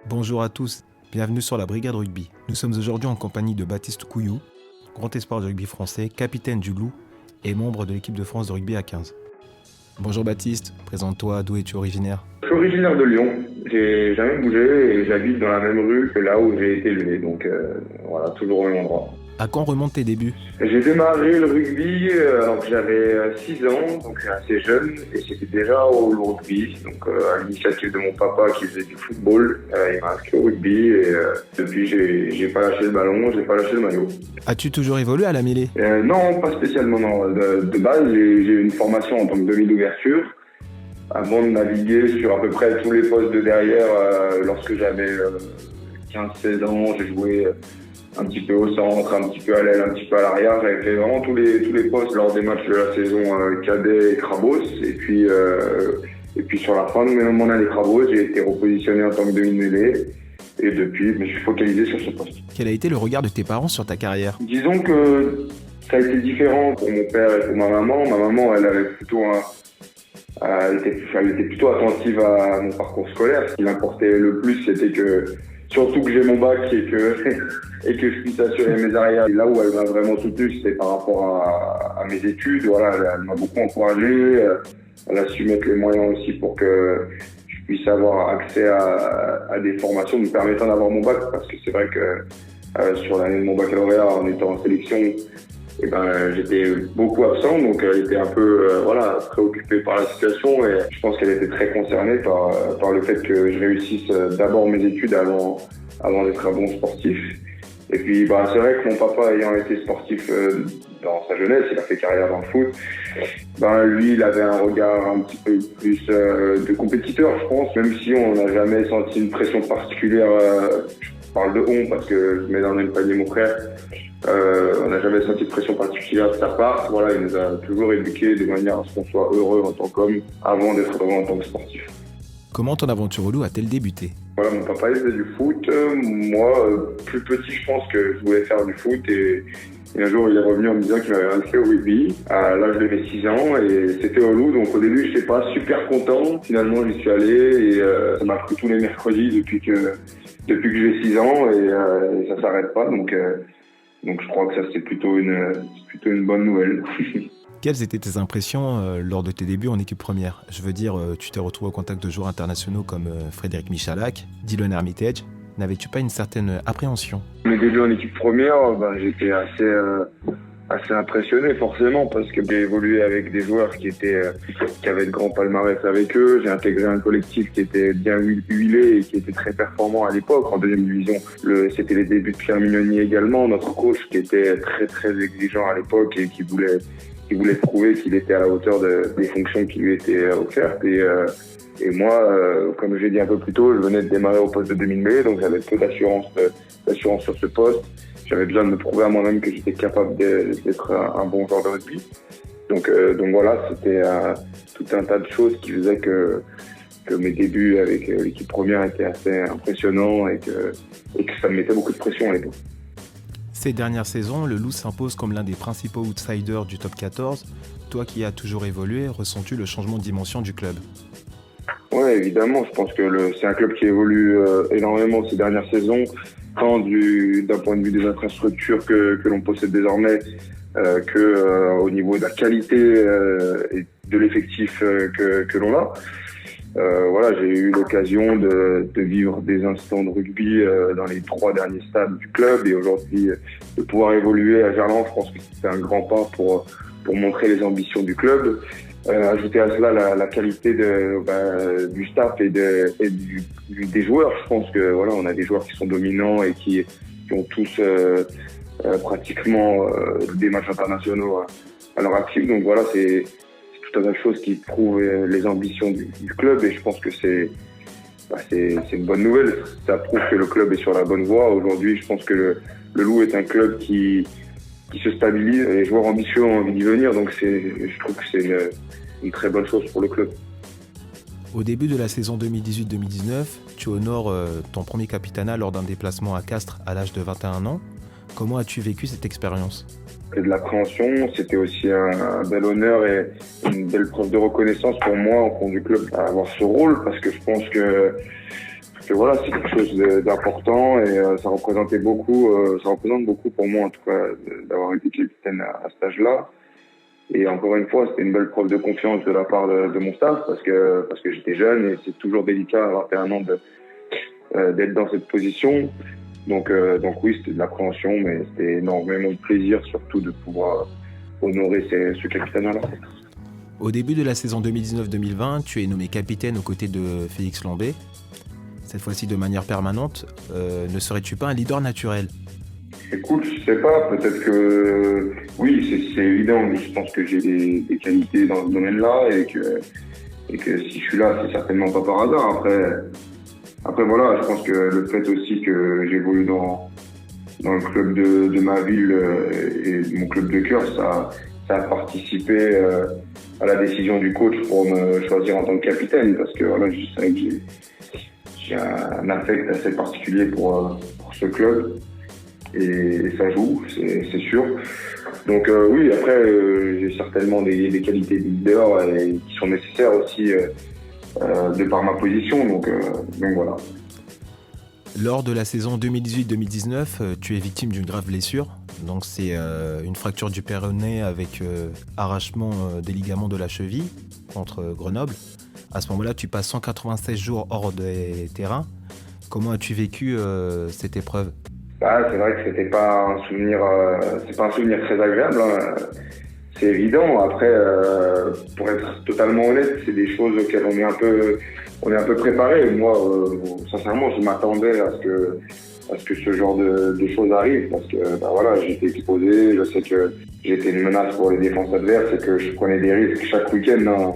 Bonjour à tous, bienvenue sur la Brigade Rugby. Nous sommes aujourd'hui en compagnie de Baptiste Couillou, grand espoir du rugby français, capitaine du Loup et membre de l'équipe de France de rugby à 15. Bonjour Baptiste, présente-toi, d'où es-tu originaire ? Je suis originaire de Lyon, j'ai jamais bougé et j'habite dans la même rue que là où j'ai été élevé, donc voilà, toujours au même endroit. À quand remontent tes débuts ? J'ai démarré le rugby alors que j'avais 6 ans, donc assez jeune, et c'était déjà au rugby, donc à l'initiative de mon papa qui faisait du football, il m'a inscrit au rugby et depuis j'ai pas lâché le ballon, j'ai pas lâché le maillot. As-tu toujours évolué à la mêlée ? Non, pas spécialement, non. De base, j'ai eu une formation en tant que demi d'ouverture, avant de naviguer sur à peu près tous les postes de derrière. Lorsque j'avais 15-16 ans, j'ai joué un petit peu au centre, un petit peu à l'aile, un petit peu à l'arrière. J'avais fait vraiment tous les postes lors des matchs de la saison cadet et Crabos. Et puis sur la fin de mon année Crabos, j'ai été repositionné en tant que demi-mêlée. Et depuis, je me suis focalisé sur ce poste. Quel a été le regard de tes parents sur ta carrière ? Disons que ça a été différent pour mon père et pour ma maman. Ma maman, elle avait plutôt elle était plutôt attentive à mon parcours scolaire. Ce qui l'importait le plus, c'était que, surtout que j'ai mon bac et que je puisse assurer mes arrières. Et là où elle m'a vraiment soutenu, c'était par rapport à mes études. Voilà, elle m'a beaucoup encouragé. Elle a su mettre les moyens aussi pour que je puisse avoir accès à des formations me permettant d'avoir mon bac. Parce que c'est vrai que sur l'année de mon baccalauréat, en étant en sélection, j'étais beaucoup absent, donc elle était un peu préoccupée par la situation et je pense qu'elle était très concernée par le fait que je réussisse d'abord mes études avant d'être un bon sportif. Et puis c'est vrai que mon papa ayant été sportif dans sa jeunesse, il a fait carrière dans le foot, lui il avait un regard un petit peu plus de compétiteur, je pense, même si on n'a jamais senti une pression particulière. Je parle de on parce que je mets dans le même panier mon frère. On n'a jamais senti de pression particulière de sa part. Voilà, il nous a toujours éduqués de manière à ce qu'on soit heureux en tant qu'homme avant d'être heureux en tant que sportif. Comment ton aventure au Loup a-t-elle débuté ? Voilà, mon papa il faisait du foot. Moi, plus petit, je pense que je voulais faire du foot et un jour il est revenu en me disant qu'il m'avait inscrit au rugby. À l'âge de mes 6 ans et c'était au Loup. Donc au début, je n'étais pas super content. Finalement, j'y suis allé et ça m'a pris tous les mercredis depuis que j'ai 6 ans et ça s'arrête pas. Donc je crois que ça c'est plutôt une bonne nouvelle. Quelles étaient tes impressions lors de tes débuts en équipe première ? Je veux dire, tu t'es retrouvé au contact de joueurs internationaux comme Frédéric Michalak, Dylan Armitage. N'avais-tu pas une certaine appréhension ? Mes débuts en équipe première, j'étais assez impressionné forcément parce que j'ai évolué avec des joueurs qui avaient de grands palmarès avec eux. J'ai intégré un collectif qui était bien huilé et qui était très performant à l'époque en deuxième division. C'était les débuts de Pierre Mignoni également, notre coach qui était très très exigeant à l'époque et qui voulait prouver qu'il était à la hauteur des fonctions qui lui étaient offertes. Et moi, comme je l'ai dit un peu plus tôt, je venais de démarrer au poste de demi-mêlée, donc j'avais peu d'assurance sur ce poste. J'avais besoin de me prouver à moi-même que j'étais capable d'être un bon joueur de rugby. Donc voilà, c'était tout un tas de choses qui faisaient que mes débuts avec l'équipe première étaient assez impressionnants et que ça me mettait beaucoup de pression à l'époque. Ces dernières saisons, le Loup s'impose comme l'un des principaux outsiders du top 14. Toi qui as toujours évolué, ressens-tu le changement de dimension du club ? Ouais, évidemment. Je pense que c'est un club qui évolue énormément ces dernières saisons, tant d'un point de vue des infrastructures que l'on possède désormais, au niveau de la qualité et de l'effectif que l'on a. J'ai eu l'occasion de vivre des instants de rugby dans les 3 derniers stades du club et aujourd'hui de pouvoir évoluer à Gerland, je pense que c'est un grand pas pour montrer les ambitions du club. Ajouter à cela la qualité du staff et des joueurs. Je pense que on a des joueurs qui sont dominants et qui ont tous pratiquement des matchs internationaux à leur actif. Donc voilà, c'est tout un tas de choses qui prouvent les ambitions du club et je pense que c'est une bonne nouvelle. Ça prouve que le club est sur la bonne voie. Aujourd'hui, je pense que le Loup est un club qui se stabilise. Les joueurs ambitieux ont envie d'y venir, donc je trouve que c'est une très bonne chose pour le club. Au début de la saison 2018-2019, tu honores ton premier capitanat lors d'un déplacement à Castres à l'âge de 21 ans. Comment as-tu vécu cette expérience ? et de l'appréhension. C'était aussi un bel honneur et une belle preuve de reconnaissance pour moi au fond du club à avoir ce rôle, parce que je pense que voilà, c'est quelque chose d'important et ça représente beaucoup pour moi en tout cas d'avoir été capitaine à cet âge-là. Et encore une fois, c'était une belle preuve de confiance de la part de mon staff parce que j'étais jeune et c'est toujours délicat à 21 ans d'être dans cette position. Donc oui, c'était de l'appréhension, mais c'était énormément de plaisir surtout de pouvoir honorer ce capitana-là. Au début de la saison 2019-2020, tu es nommé capitaine aux côtés de Félix Lambé, cette fois-ci de manière permanente. Ne serais-tu pas un leader naturel ? Écoute, je sais pas, peut-être que oui, c'est évident, mais je pense que j'ai des qualités dans ce domaine-là et que si je suis là, c'est certainement pas par hasard. Après voilà, je pense que le fait aussi que j'évolue dans le club de ma ville et mon club de cœur, ça a participé à la décision du coach pour me choisir en tant que capitaine, parce que voilà, je sais que j'ai un affect assez particulier pour ce club. Et ça joue, c'est sûr. Donc oui, après, j'ai certainement des qualités de leader qui sont nécessaires aussi de par ma position. Donc voilà. Lors de la saison 2018-2019, tu es victime d'une grave blessure. Donc c'est une fracture du péroné avec arrachement des ligaments de la cheville contre Grenoble. À ce moment-là, tu passes 196 jours hors des terrains. Comment as-tu vécu cette épreuve ? C'est vrai que c'est pas un souvenir très agréable, hein. C'est évident. Après, pour être totalement honnête, c'est des choses auxquelles on est un peu préparé. Moi, sincèrement, je m'attendais à ce que ce genre de choses arrivent, parce que voilà, j'étais exposé, je sais que j'étais une menace pour les défenses adverses et que je prenais des risques chaque week-end, hein,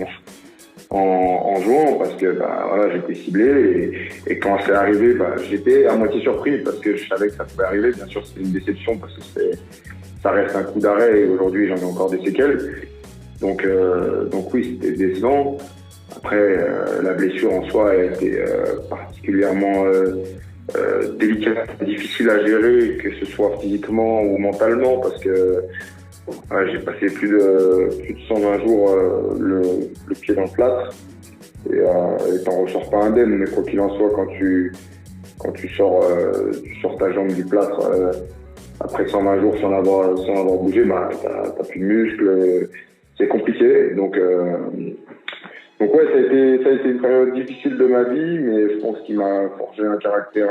en jouant, parce que voilà, j'étais ciblé et quand c'est arrivé, j'étais à moitié surpris parce que je savais que ça pouvait arriver. Bien sûr, c'était une déception parce que ça reste un coup d'arrêt et aujourd'hui j'en ai encore des séquelles. Donc oui, c'était décevant. Après, la blessure en soi a été particulièrement délicate, difficile à gérer, que ce soit physiquement ou mentalement, parce que j'ai passé plus de 120 jours le pied dans le plâtre et t'en ressors pas indemne, mais quoi qu'il en soit, quand tu sors ta jambe du plâtre après 120 jours sans avoir bougé, t'as plus de muscles, c'est compliqué. Donc ouais, ça a été une période difficile de ma vie, mais je pense qu'il m'a forgé un caractère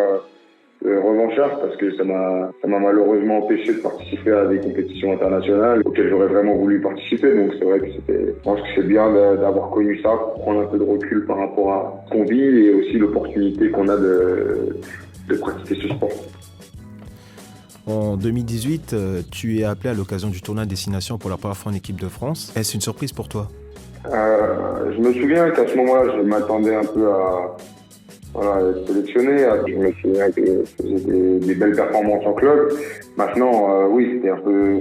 revanchard, parce que ça m'a malheureusement empêché de participer à des compétitions internationales auxquelles j'aurais vraiment voulu participer. Donc c'est vrai que je pense que c'est bien d'avoir connu ça pour prendre un peu de recul par rapport à ce qu'on vit et aussi l'opportunité qu'on a de pratiquer ce sport. En 2018, tu es appelé à l'occasion du tournoi Destination pour la première fois en équipe de France. Est-ce une surprise pour toi ? Je me souviens qu'à ce moment-là, je m'attendais un peu à être sélectionné. Je me souviens que je faisais des belles performances en club. Maintenant, oui, c'était un peu...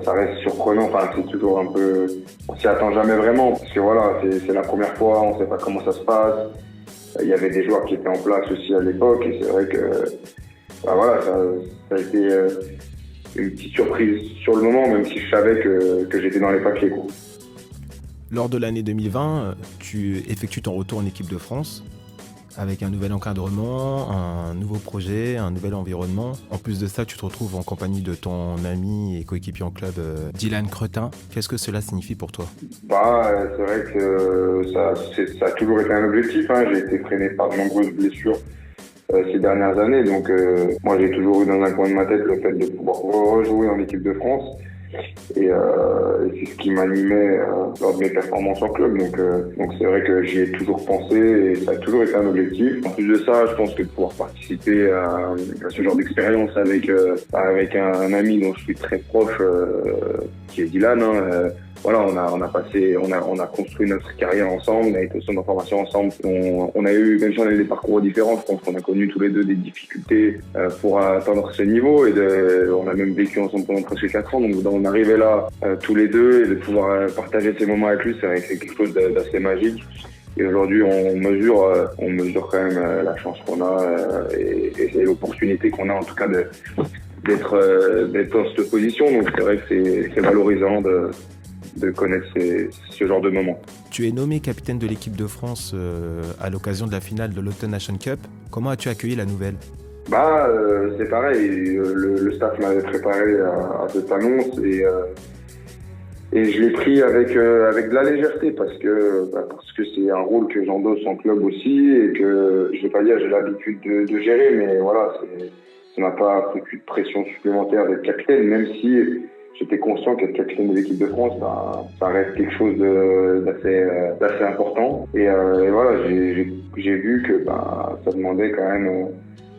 ça reste surprenant, c'est toujours un peu... On s'y attend jamais vraiment, parce que voilà, c'est la première fois, on sait pas comment ça se passe. Il y avait des joueurs qui étaient en place aussi à l'époque, et c'est vrai que ça a été une petite surprise sur le moment, même si je savais que j'étais dans les papiers, quoi. Lors de l'année 2020, tu effectues ton retour en équipe de France avec un nouvel encadrement, un nouveau projet, un nouvel environnement. En plus de ça, tu te retrouves en compagnie de ton ami et coéquipier en club, Dylan Cretin. Qu'est-ce que cela signifie pour toi ? C'est vrai que ça a toujours été un objectif, hein. J'ai été freiné par de nombreuses blessures ces dernières années. Donc moi, j'ai toujours eu dans un coin de ma tête le fait de pouvoir rejouer en équipe de France. Et c'est ce qui m'animait lors de mes performances en club. Donc c'est vrai que j'y ai toujours pensé et ça a toujours été un objectif. En plus de ça, je pense que de pouvoir participer à ce genre d'expérience avec un ami dont je suis très proche, qui est Dylan, voilà, on a construit notre carrière ensemble, on a été au centre de formation ensemble. On a eu, même si on a eu des parcours différents, je pense qu'on a connu tous les deux des difficultés pour atteindre ce niveau, et on a même vécu ensemble pendant presque 4 ans. Donc on arrivait là tous les deux, et de pouvoir partager ces moments avec lui, c'est vrai que c'est quelque chose d'assez magique. Et aujourd'hui, on mesure quand même la chance qu'on a et l'opportunité qu'on a en tout cas d'être dans cette position. Donc c'est vrai que c'est valorisant de connaître ce genre de moments. Tu es nommé capitaine de l'équipe de France à l'occasion de la finale de l'Autumn Nation Cup. Comment as-tu accueilli la nouvelle ? C'est pareil. Le staff m'avait préparé à cette annonce et je l'ai pris avec de la légèreté parce que c'est un rôle que j'endosse en club aussi et que je vais pas dire j'ai l'habitude de gérer, mais voilà, ça m'a pas pris de pression supplémentaire d'être capitaine, même si j'étais conscient qu'être capitaine de l'équipe de France, ça reste quelque chose d'assez important. Et voilà, j'ai vu que ça demandait quand même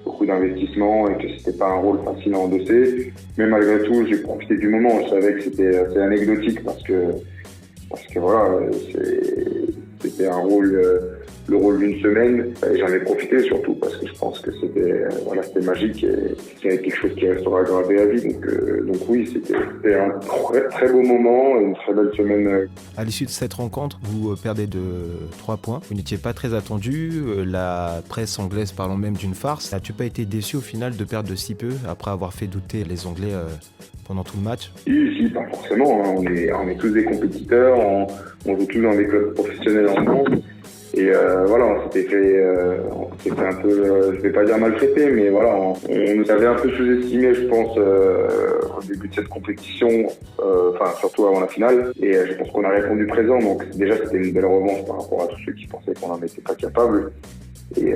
beaucoup d'investissement et que c'était pas un rôle facile à endosser. Mais malgré tout, j'ai profité du moment. Je savais que c'était assez anecdotique parce que voilà, c'était un rôle, le rôle d'une semaine. Et j'en ai profité surtout parce que je pense que c'était magique et c'est quelque chose qui restera gravé à vie. Donc oui, c'était un très, très beau moment et une très belle semaine. À l'issue de cette rencontre, vous perdez de 3 points. Vous n'étiez pas très attendu. La presse anglaise parlant même d'une farce. N'as-tu pas été déçu au final de perdre de si peu après avoir fait douter les Anglais pendant tout le match ? Si, pas forcément. Hein. On est tous des compétiteurs. On joue tous dans des clubs professionnels en France. Et voilà, on s'était fait un peu, je vais pas dire maltraité, mais voilà, on nous avait un peu sous-estimé, je pense, au début de cette compétition, surtout avant la finale. Et je pense qu'on a répondu présent, donc déjà c'était une belle revanche par rapport à tous ceux qui pensaient qu'on n'en était pas capable. Et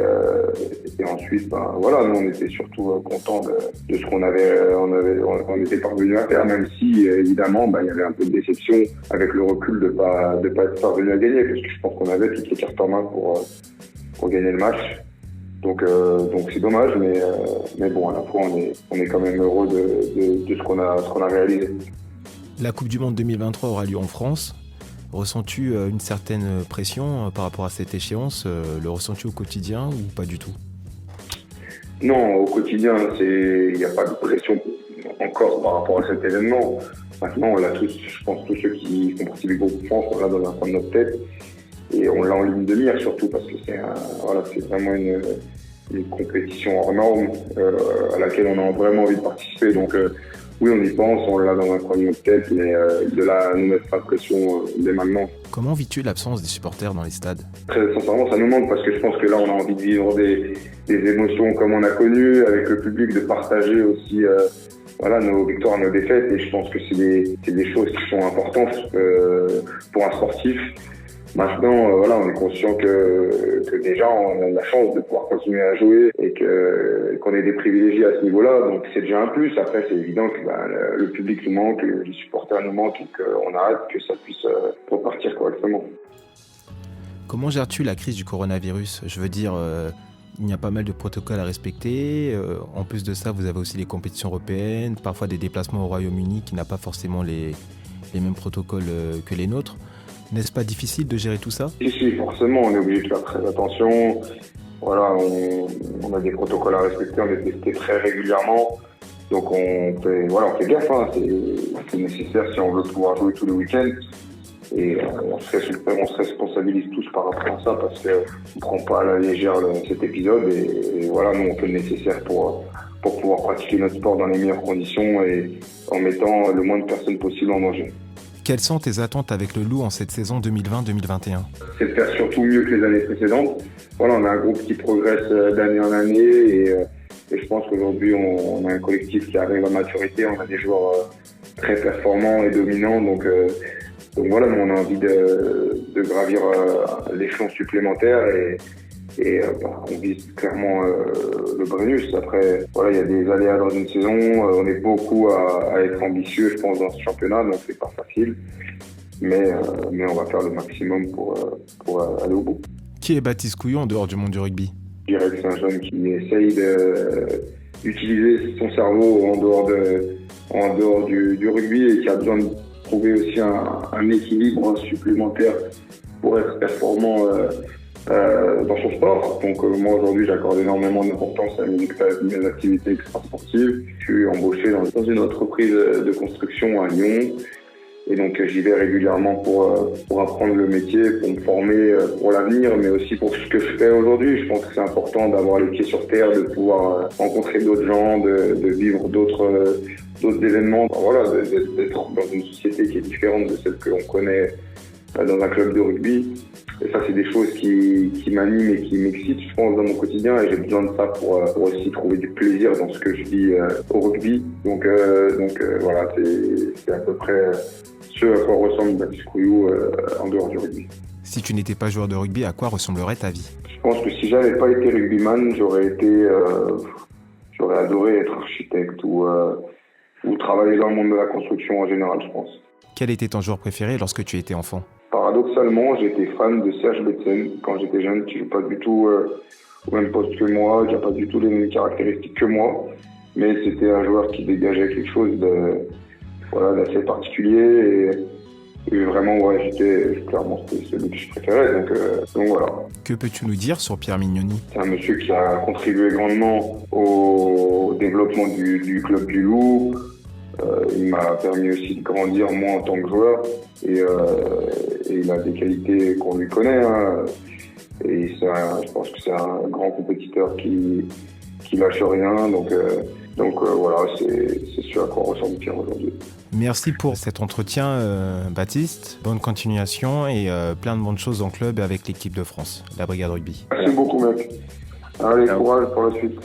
ensuite, nous on était surtout contents de ce on était parvenu à faire, même si évidemment il y avait un peu de déception avec le recul de pas être parvenu à gagner, parce que je pense qu'on avait toutes les cartes en main pour gagner le match. Donc c'est dommage, mais bon, à la fois on est quand même heureux de ce qu'on a réalisé. La Coupe du Monde 2023 aura lieu en France. Ressens-tu une certaine pression par rapport à cette échéance ? Le ressens-tu au quotidien ou pas du tout ? Non, au quotidien, il n'y a pas de pression encore par rapport à cet événement. Maintenant, on l'a tous, je pense, tous ceux qui font partie du groupe France, on l'a dans un coin de notre tête et on l'a en ligne de mire surtout parce que c'est vraiment une compétition hors norme à laquelle on a vraiment envie de participer. Donc oui, on y pense, on l'a dans un coin de notre tête, mais de là à nous mettre pas de pression dès maintenant. Comment vis-tu l'absence des supporters dans les stades ? Très sincèrement, ça nous manque parce que je pense que là, on a envie de vivre des émotions comme on a connu, avec le public, de partager aussi nos victoires, nos défaites. Et je pense que c'est des choses qui sont importantes pour un sportif. Maintenant, on est conscient que déjà, on a la chance de pouvoir continuer à jouer et qu'on ait des privilégiés à ce niveau-là. Donc, c'est déjà un plus. Après, c'est évident que le public nous manque, les supporters nous manquent et qu'on a hâte que ça puisse repartir correctement. Comment gères-tu la crise du coronavirus ? Je veux dire, il y a pas mal de protocoles à respecter. En plus de ça, vous avez aussi les compétitions européennes, parfois des déplacements au Royaume-Uni qui n'a pas forcément les mêmes protocoles que les nôtres. N'est-ce pas difficile de gérer tout ça ? Si, forcément, on est obligé de faire très attention. Voilà, on a des protocoles à respecter, on est testé très régulièrement. Donc on fait gaffe, hein. C'est nécessaire si on veut pouvoir jouer tous les week-ends. Et on se responsabilise tous par rapport à ça parce qu'on ne prend pas à la légère cet épisode. Et voilà, nous on fait le nécessaire pour pouvoir pratiquer notre sport dans les meilleures conditions et en mettant le moins de personnes possible en danger. Quelles sont tes attentes avec le Loup en cette saison 2020-2021 ? C'est de faire surtout mieux que les années précédentes. Voilà, on a un groupe qui progresse d'année en année et je pense qu'aujourd'hui on a un collectif qui arrive à maturité. On a des joueurs très performants et dominants. Donc voilà, nous on a envie de gravir l'échelon supplémentaire et on vise clairement le Brennus. Après, voilà, il y a des aléas dans une saison. On est beaucoup à être ambitieux, je pense, dans ce championnat, donc c'est pas facile. Mais on va faire le maximum pour aller au bout. Qui est Baptiste Couillou en dehors du monde du rugby ? Je dirais que c'est un jeune qui essaye d'utiliser son cerveau en dehors du rugby et qui a besoin de trouver aussi un équilibre supplémentaire pour être performant dans son sport. Donc moi aujourd'hui j'accorde énormément d'importance à mes activités extrasportives. Je suis embauché dans une entreprise de construction à Lyon Et donc j'y vais régulièrement pour apprendre le métier, pour me former pour l'avenir, mais aussi pour ce que je fais aujourd'hui. Je pense que c'est important d'avoir les pieds sur terre, de pouvoir rencontrer d'autres gens, de vivre d'autres événements. Voilà, d'être dans une société qui est différente de celle que l'on connaît dans un club de rugby. Et ça, c'est des choses qui m'animent et qui m'excitent, je pense, dans mon quotidien. Et j'ai besoin de ça pour aussi trouver du plaisir dans ce que je vis au rugby. Donc voilà, c'est à peu près ce à quoi ressemble Baptiste Couillou en dehors du rugby. Si tu n'étais pas joueur de rugby, à quoi ressemblerait ta vie ? Je pense que si j'avais pas été rugbyman, j'aurais adoré être architecte ou travailler dans le monde de la construction en général, je pense. Quel était ton joueur préféré lorsque tu étais enfant ? Paradoxalement, j'étais fan de Serge Betsen quand j'étais jeune, qui joue pas du tout au même poste que moi, qui n'a pas du tout les mêmes caractéristiques que moi, mais c'était un joueur qui dégageait quelque chose d'assez particulier et vraiment, clairement, c'était celui que je préférais, donc voilà. Que peux-tu nous dire sur Pierre Mignoni ? C'est un monsieur qui a contribué grandement au développement du club du Loup. Il m'a permis aussi de grandir, moi, en tant que joueur. Et il a des qualités qu'on lui connaît. Hein. Et je pense que c'est un grand compétiteur qui lâche rien. Donc voilà, c'est ce à quoi ressemble Pierre aujourd'hui. Merci pour cet entretien, Baptiste. Bonne continuation et plein de bonnes choses en club avec l'équipe de France, la Brigade Rugby. Merci beaucoup, mec. Allez, courage pour la suite.